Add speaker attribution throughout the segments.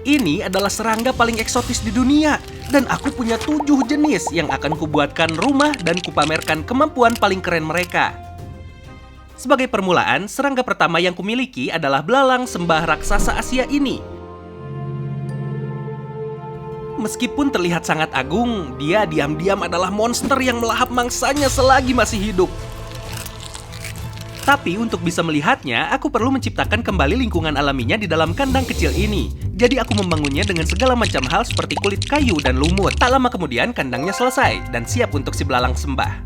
Speaker 1: Ini adalah serangga paling eksotis di dunia. Dan aku punya 7 jenis yang akan kubuatkan rumah dan kupamerkan kemampuan paling keren mereka. Sebagai permulaan, serangga pertama yang kumiliki adalah belalang sembah raksasa Asia ini. Meskipun terlihat sangat agung, dia diam-diam adalah monster yang melahap mangsanya selagi masih hidup. Tapi untuk bisa melihatnya, aku perlu menciptakan kembali lingkungan alaminya di dalam kandang kecil ini. Jadi aku membangunnya dengan segala macam hal seperti kulit kayu dan lumut. Tak lama kemudian kandangnya selesai dan siap untuk si belalang sembah.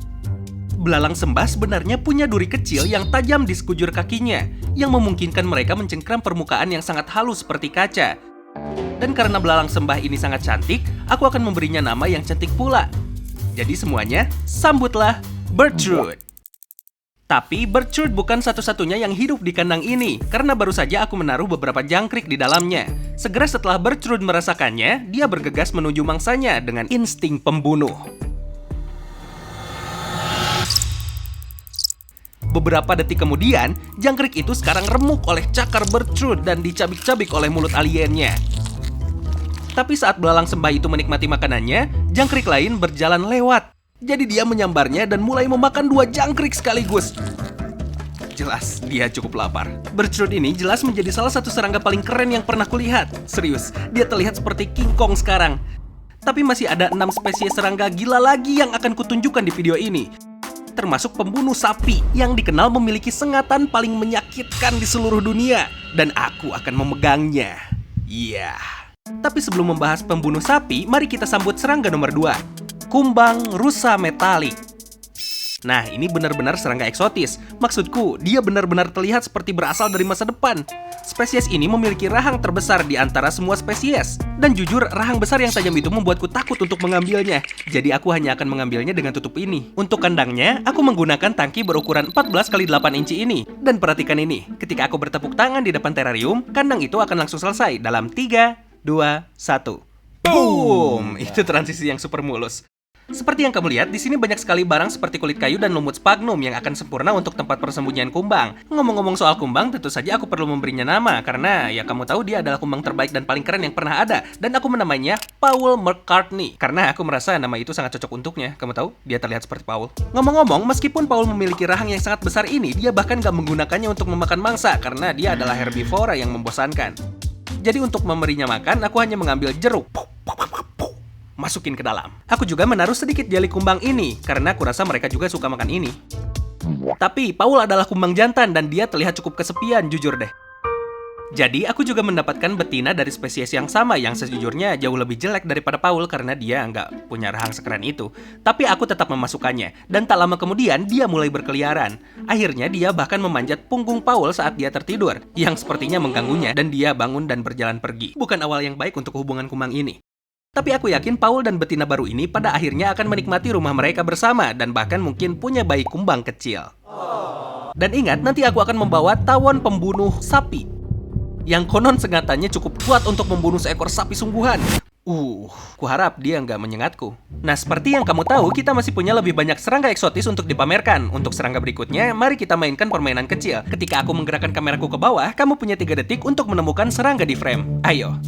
Speaker 1: Belalang sembah sebenarnya punya duri kecil yang tajam di sekujur kakinya, yang memungkinkan mereka mencengkram permukaan yang sangat halus seperti kaca. Dan karena belalang sembah ini sangat cantik, aku akan memberinya nama yang cantik pula. Jadi semuanya, sambutlah Bertrude. Tapi Bertrude bukan satu-satunya yang hidup di kandang ini, karena baru saja aku menaruh beberapa jangkrik di dalamnya. Segera setelah Bertrude merasakannya, dia bergegas menuju mangsanya dengan insting pembunuh. Beberapa detik kemudian, jangkrik itu sekarang remuk oleh cakar Bertrude dan dicabik-cabik oleh mulut aliennya. Tapi saat belalang sembah itu menikmati makanannya, jangkrik lain berjalan lewat. Jadi dia menyambarnya dan mulai memakan 2 jangkrik sekaligus. Jelas, dia cukup lapar. Bertrude ini jelas menjadi salah satu serangga paling keren yang pernah kulihat. Serius, dia terlihat seperti King Kong sekarang. Tapi masih ada 6 spesies serangga gila lagi yang akan kutunjukkan di video ini. Termasuk pembunuh sapi yang dikenal memiliki sengatan paling menyakitkan di seluruh dunia. Dan aku akan memegangnya. Iya. Tapi sebelum membahas pembunuh sapi, mari kita sambut serangga nomor 2. Kumbang rusa metalik. Nah, ini benar-benar serangga eksotis. Maksudku, dia benar-benar terlihat seperti berasal dari masa depan. Spesies ini memiliki rahang terbesar di antara semua spesies. Dan jujur, rahang besar yang tajam itu membuatku takut untuk mengambilnya. Jadi aku hanya akan mengambilnya dengan tutup ini. Untuk kandangnya, aku menggunakan tangki berukuran 14x8 inci ini. Dan perhatikan ini, ketika aku bertepuk tangan di depan terarium, kandang itu akan langsung selesai dalam 3, 2, 1. Boom! Itu transisi yang super mulus. Seperti yang kamu lihat, di sini banyak sekali barang seperti kulit kayu dan lumut sphagnum yang akan sempurna untuk tempat persembunyian kumbang. Ngomong-ngomong soal kumbang, tentu saja aku perlu memberinya nama, karena ya kamu tahu dia adalah kumbang terbaik dan paling keren yang pernah ada. Dan aku menamainya Paul McCartney, karena aku merasa nama itu sangat cocok untuknya. Kamu tahu, dia terlihat seperti Paul. Ngomong-ngomong, meskipun Paul memiliki rahang yang sangat besar ini, dia bahkan gak menggunakannya untuk memakan mangsa, karena dia adalah herbivora yang membosankan. Jadi untuk memberinya makan, aku hanya mengambil jeruk. Masukin ke dalam. Aku juga menaruh sedikit jeli kumbang ini, karena aku rasa mereka juga suka makan ini. Tapi, Paul adalah kumbang jantan dan dia terlihat cukup kesepian, jujur deh. Jadi, aku juga mendapatkan betina dari spesies yang sama yang sejujurnya jauh lebih jelek daripada Paul karena dia nggak punya rahang sekeren itu. Tapi aku tetap memasukkannya, dan tak lama kemudian dia mulai berkeliaran. Akhirnya dia bahkan memanjat punggung Paul saat dia tertidur, yang sepertinya mengganggunya dan dia bangun dan berjalan pergi. Bukan awal yang baik untuk hubungan kumbang ini. Tapi aku yakin Paul dan betina baru ini pada akhirnya akan menikmati rumah mereka bersama dan bahkan mungkin punya bayi kumbang kecil. Dan ingat, nanti aku akan membawa tawon pembunuh sapi yang konon sengatannya cukup kuat untuk membunuh seekor sapi sungguhan. Kuharap dia nggak menyengatku. Nah, seperti yang kamu tahu, kita masih punya lebih banyak serangga eksotis untuk dipamerkan. Untuk serangga berikutnya, mari kita mainkan permainan kecil. Ketika aku menggerakkan kameraku ke bawah, kamu punya 3 detik untuk menemukan serangga di frame. Ayo.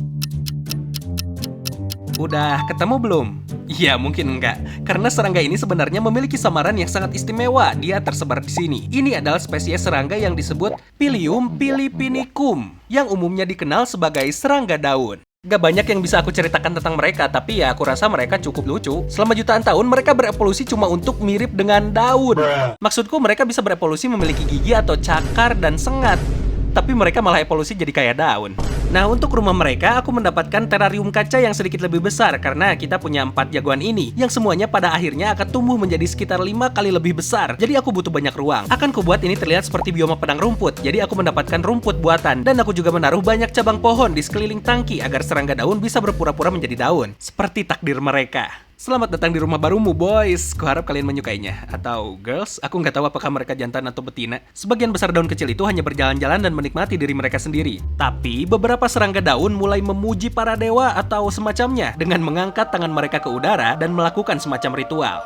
Speaker 1: Udah ketemu belum? Ya, mungkin enggak. Karena serangga ini sebenarnya memiliki samaran yang sangat istimewa. Dia tersebar di sini. Ini adalah spesies serangga yang disebut Pilium philippinicum, yang umumnya dikenal sebagai serangga daun. Gak banyak yang bisa aku ceritakan tentang mereka, tapi ya aku rasa mereka cukup lucu. Selama jutaan tahun, mereka berevolusi cuma untuk mirip dengan daun. Maksudku, mereka bisa berevolusi memiliki gigi atau cakar dan sengat. Tapi mereka malah evolusi jadi kayak daun. Nah, untuk rumah mereka, aku mendapatkan terarium kaca yang sedikit lebih besar karena kita punya 4 jagoan ini, yang semuanya pada akhirnya akan tumbuh menjadi sekitar 5 kali lebih besar. Jadi aku butuh banyak ruang. Akan kubuat ini terlihat seperti bioma padang rumput. Jadi aku mendapatkan rumput buatan, dan aku juga menaruh banyak cabang pohon di sekeliling tangki agar serangga daun bisa berpura-pura menjadi daun. Seperti takdir mereka. Selamat datang di rumah barumu, boys. Kuharap kalian menyukainya. Atau girls, aku nggak tahu apakah mereka jantan atau betina. Sebagian besar daun kecil itu hanya berjalan-jalan dan menikmati diri mereka sendiri. Tapi, beberapa serangga daun mulai memuji para dewa atau semacamnya dengan mengangkat tangan mereka ke udara dan melakukan semacam ritual.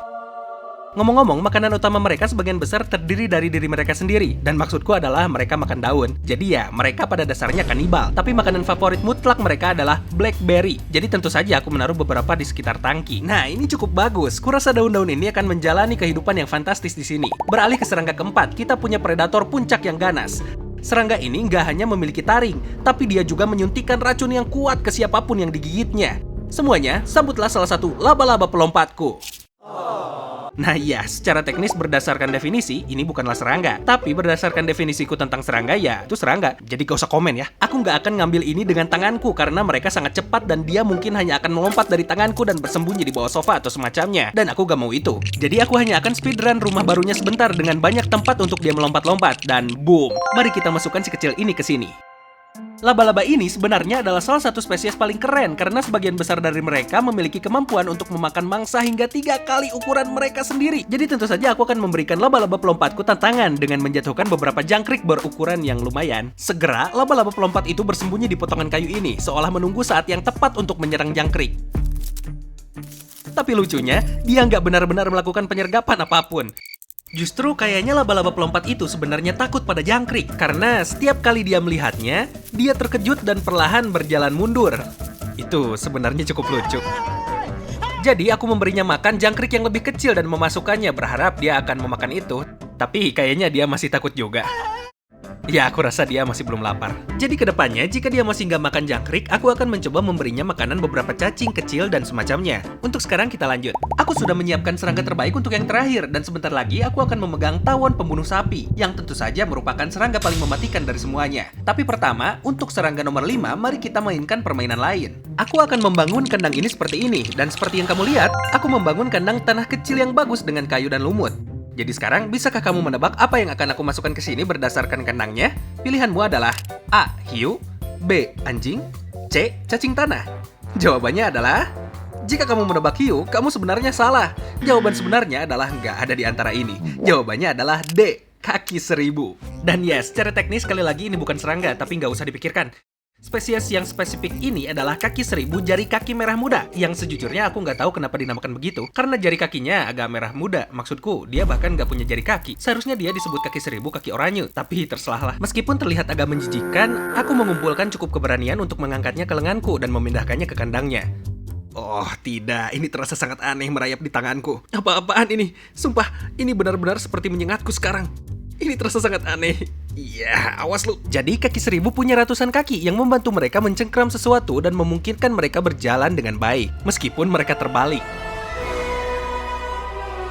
Speaker 1: Ngomong-ngomong, makanan utama mereka sebagian besar terdiri dari diri mereka sendiri. Dan maksudku adalah mereka makan daun. Jadi ya, mereka pada dasarnya kanibal. Tapi makanan favorit mutlak mereka adalah blackberry. Jadi tentu saja aku menaruh beberapa di sekitar tangki. Nah, ini cukup bagus. Kurasa daun-daun ini akan menjalani kehidupan yang fantastis di sini. Beralih ke serangga keempat, kita punya predator puncak yang ganas. Serangga ini nggak hanya memiliki taring, tapi dia juga menyuntikkan racun yang kuat ke siapapun yang digigitnya. Semuanya, sambutlah salah satu laba-laba pelompatku. Nah iya, secara teknis berdasarkan definisi, ini bukanlah serangga. Tapi berdasarkan definisiku tentang serangga, ya itu serangga. Jadi gak usah komen ya. Aku nggak akan ngambil ini dengan tanganku, karena mereka sangat cepat dan dia mungkin hanya akan melompat dari tanganku dan bersembunyi di bawah sofa atau semacamnya. Dan aku gak mau itu. Jadi aku hanya akan speedrun rumah barunya sebentar dengan banyak tempat untuk dia melompat-lompat. Dan boom, mari kita masukkan si kecil ini ke sini. Laba-laba ini sebenarnya adalah salah satu spesies paling keren karena sebagian besar dari mereka memiliki kemampuan untuk memakan mangsa hingga 3 kali ukuran mereka sendiri. Jadi tentu saja aku akan memberikan laba-laba pelompatku tantangan dengan menjatuhkan beberapa jangkrik berukuran yang lumayan. Segera, laba-laba pelompat itu bersembunyi di potongan kayu ini, seolah menunggu saat yang tepat untuk menyerang jangkrik. Tapi lucunya, dia nggak benar-benar melakukan penyergapan apapun. Justru kayaknya laba-laba pelompat itu sebenarnya takut pada jangkrik, karena setiap kali dia melihatnya, dia terkejut dan perlahan berjalan mundur. Itu sebenarnya cukup lucu. Jadi aku memberinya makan jangkrik yang lebih kecil dan memasukkannya berharap dia akan memakan itu, tapi kayaknya dia masih takut juga. Ya, aku rasa dia masih belum lapar. Jadi kedepannya, jika dia masih nggak makan jangkrik, aku akan mencoba memberinya makanan beberapa cacing kecil dan semacamnya. Untuk sekarang kita lanjut. Aku sudah menyiapkan serangga terbaik untuk yang terakhir, dan sebentar lagi aku akan memegang tawon pembunuh sapi, yang tentu saja merupakan serangga paling mematikan dari semuanya. Tapi pertama, untuk serangga nomor 5, mari kita mainkan permainan lain. Aku akan membangun kandang ini seperti ini, dan seperti yang kamu lihat, aku membangun kandang tanah kecil yang bagus dengan kayu dan lumut. Jadi sekarang, bisakah kamu menebak apa yang akan aku masukkan ke sini berdasarkan kandangnya? Pilihanmu adalah A. Hiu, B. Anjing, C. Cacing tanah. Jawabannya adalah... Jika kamu menebak hiu, kamu sebenarnya salah. Jawaban sebenarnya adalah nggak ada di antara ini. Jawabannya adalah D. Kaki seribu. Dan ya, secara teknis sekali lagi ini bukan serangga, tapi nggak usah dipikirkan. Spesies yang spesifik ini adalah kaki seribu jari kaki merah muda, yang sejujurnya aku nggak tahu kenapa dinamakan begitu, karena jari kakinya agak merah muda. Maksudku, dia bahkan nggak punya jari kaki. Seharusnya dia disebut kaki seribu kaki oranye, tapi terserahlah. Meskipun terlihat agak menjijikan, aku mengumpulkan cukup keberanian untuk mengangkatnya ke lenganku dan memindahkannya ke kandangnya. Oh tidak, ini terasa sangat aneh merayap di tanganku. Apa-apaan ini? Sumpah, ini benar-benar seperti menyengatku sekarang. Ini terasa sangat aneh. Iya, awas lu. Jadi kaki seribu punya ratusan kaki yang membantu mereka mencengkram sesuatu dan memungkinkan mereka berjalan dengan baik, meskipun mereka terbalik.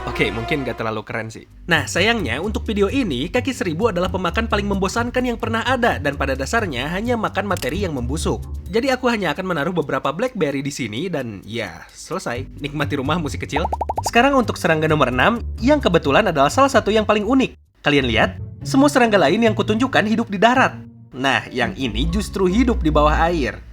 Speaker 1: Oke, mungkin gak terlalu keren sih. Nah, sayangnya untuk video ini, kaki seribu adalah pemakan paling membosankan yang pernah ada, dan pada dasarnya hanya makan materi yang membusuk. Jadi aku hanya akan menaruh beberapa blackberry di sini, dan ya, selesai. Nikmati rumah musik kecil. Sekarang untuk serangga nomor 6, yang kebetulan adalah salah satu yang paling unik. Kalian lihat, semua serangga lain yang kutunjukkan hidup di darat. Nah, yang ini justru hidup di bawah air.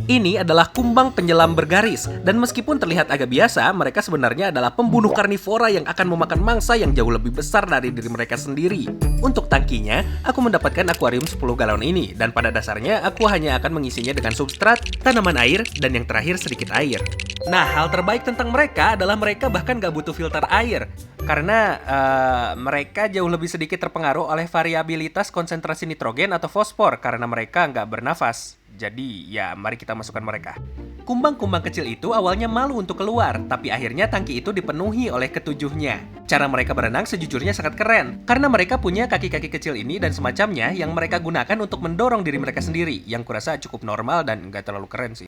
Speaker 1: Ini adalah kumbang penyelam bergaris, dan meskipun terlihat agak biasa, mereka sebenarnya adalah pembunuh karnivora yang akan memakan mangsa yang jauh lebih besar dari diri mereka sendiri. Untuk tangkinya, aku mendapatkan akuarium 10 galon ini, dan pada dasarnya aku hanya akan mengisinya dengan substrat, tanaman air, dan yang terakhir sedikit air. Nah, hal terbaik tentang mereka adalah mereka bahkan gak butuh filter air, karena mereka jauh lebih sedikit terpengaruh oleh variabilitas konsentrasi nitrogen atau fosfor karena mereka nggak bernafas. Jadi, ya mari kita masukkan mereka. Kumbang-kumbang kecil itu awalnya malu untuk keluar, tapi akhirnya tangki itu dipenuhi oleh ketujuhnya. Cara mereka berenang sejujurnya sangat keren, karena mereka punya kaki-kaki kecil ini dan semacamnya yang mereka gunakan untuk mendorong diri mereka sendiri, yang kurasa cukup normal dan nggak terlalu keren sih.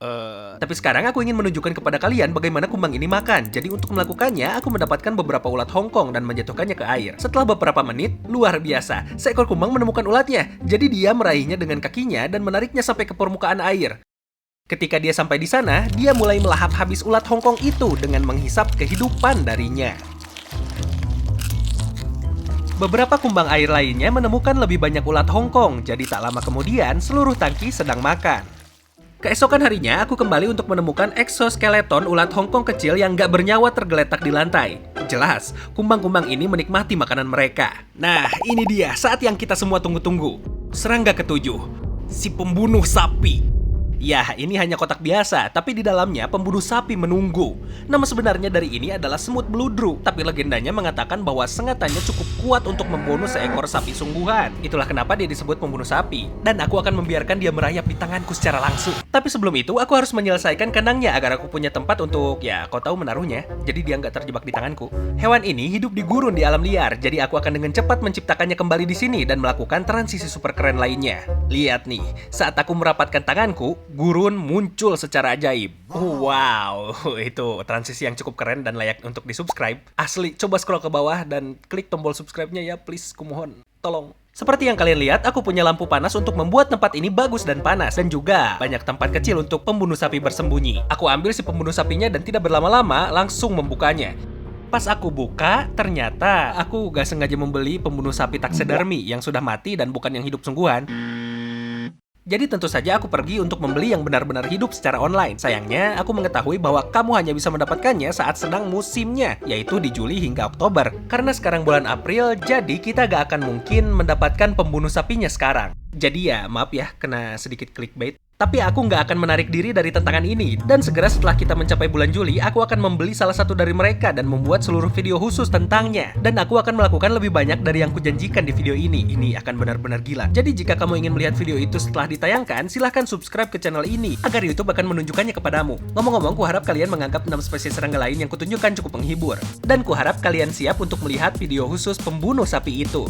Speaker 1: Tapi sekarang aku ingin menunjukkan kepada kalian bagaimana kumbang ini makan. Jadi untuk melakukannya, aku mendapatkan beberapa ulat Hongkong dan menjatuhkannya ke air. Setelah beberapa menit, luar biasa, seekor kumbang menemukan ulatnya. Jadi dia meraihnya dengan kakinya dan menariknya sampai ke permukaan air. Ketika dia sampai di sana, dia mulai melahap habis ulat Hongkong itu dengan menghisap kehidupan darinya. Beberapa kumbang air lainnya menemukan lebih banyak ulat Hongkong, jadi tak lama kemudian seluruh tangki sedang makan. Keesokan harinya, aku kembali untuk menemukan eksoskeleton ulat Hongkong kecil yang gak bernyawa tergeletak di lantai. Jelas, kumbang-kumbang ini menikmati makanan mereka. Nah, ini dia saat yang kita semua tunggu-tunggu. Serangga ketujuh, si pembunuh sapi. Ya, ini hanya kotak biasa, tapi di dalamnya pembunuh sapi menunggu. Nama sebenarnya dari ini adalah semut beludru, tapi legendanya mengatakan bahwa sengatannya cukup kuat untuk membunuh seekor sapi sungguhan. Itulah kenapa dia disebut pembunuh sapi. Dan aku akan membiarkan dia merayap di tanganku secara langsung. Tapi sebelum itu, aku harus menyelesaikan kandangnya agar aku punya tempat untuk, ya, kau tahu menaruhnya. Jadi dia nggak terjebak di tanganku. Hewan ini hidup di gurun di alam liar, jadi aku akan dengan cepat menciptakannya kembali di sini dan melakukan transisi super keren lainnya. Lihat nih, saat aku merapatkan tanganku, gurun muncul secara ajaib. Wow, itu transisi yang cukup keren dan layak untuk di-subscribe. Asli, coba scroll ke bawah dan klik tombol subscribe-nya ya, please, kumohon. Tolong. Seperti yang kalian lihat, aku punya lampu panas untuk membuat tempat ini bagus dan panas. Dan juga banyak tempat kecil untuk pembunuh sapi bersembunyi. Aku ambil si pembunuh sapinya dan tidak berlama-lama langsung membukanya. Pas aku buka, ternyata aku gak sengaja membeli pembunuh sapi taksidermi yang sudah mati dan bukan yang hidup sungguhan. Jadi tentu saja aku pergi untuk membeli yang benar-benar hidup secara online. Sayangnya, aku mengetahui bahwa kamu hanya bisa mendapatkannya saat sedang musimnya, yaitu di Juli hingga Oktober. Karena sekarang bulan April, jadi kita gak akan mungkin mendapatkan pembunuh sapinya sekarang. Jadi ya, maaf ya, kena sedikit clickbait. Tapi aku nggak akan menarik diri dari tantangan ini. Dan segera setelah kita mencapai bulan Juli, aku akan membeli salah satu dari mereka dan membuat seluruh video khusus tentangnya. Dan aku akan melakukan lebih banyak dari yang kujanjikan di video ini. Ini akan benar-benar gila. Jadi jika kamu ingin melihat video itu setelah ditayangkan, silahkan subscribe ke channel ini, agar YouTube akan menunjukkannya kepadamu. Ngomong-ngomong, kuharap kalian menganggap 6 spesies serangga lain yang kutunjukkan cukup menghibur. Dan kuharap kalian siap untuk melihat video khusus pembunuh sapi itu.